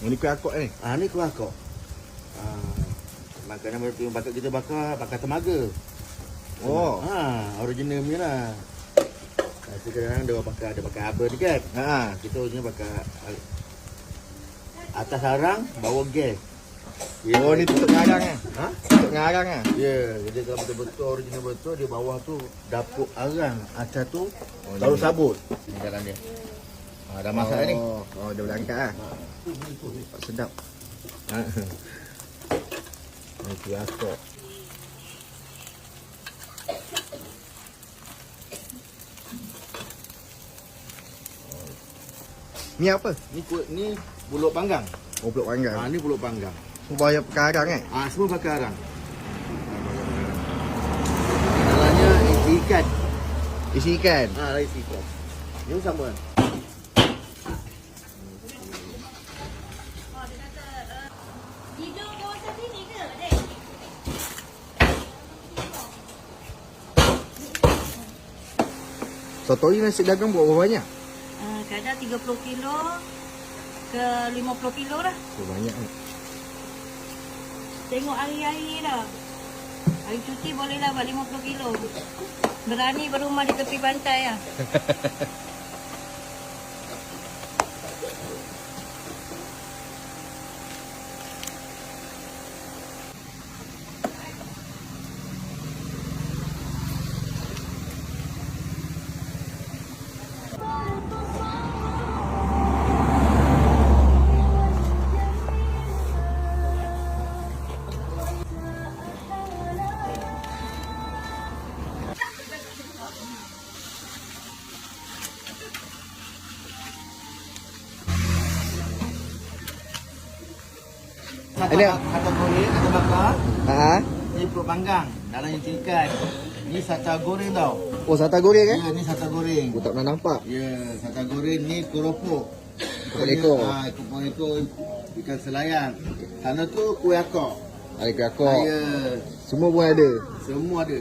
Ni kuih akok ni. Ni kuah kok. Makanan yang bakar kita bakar temaga. Oh. Original punya lah. Sekarang dia bakar apa ni kan? Kita punya bakar atas arang, bawah gas. Oh, ni tutup ngarang ah. Tutup ngarang ah. Ya, jadi kalau betul-betul original betul, di bawah tu dapur arang, atas tu taruh sabut. Ni jalan dia. Dah masak ni. Oh, dah boleh angkat ah. Sedap. Ni kuih akok. Ni apa? Ni buluh panggang. Oh, peluk panggang. Ni buluh panggang. Bayar perkarang eh? Semua pakai arang. Dalamnya isi ikan. Isi ikan? Isi ikan. Ni sama kan? Soto ni nasi dagang buat berapa banyak? Kadang 30 kilo ke 50 kilo lah. Oh, banyak ni. Tengok hari-hari dah. Hari cuti boleh lah buat 50 kilo. Berani berumah di tepi pantai lah. Kata goreng, kata bakar. Ni perut panggang. Dalamnya isi ikan. Ni sata goreng tau. Oh, sata goreng eh? Ya, ni sata goreng. Aku tak pernah nampak. Ya, sata goreng ni keropok. Keropok ekor. Keropok ekor ikan selayang. Sana tu kuih akok. Ada kuih akok. Ya, Semua pun ada. semua ada.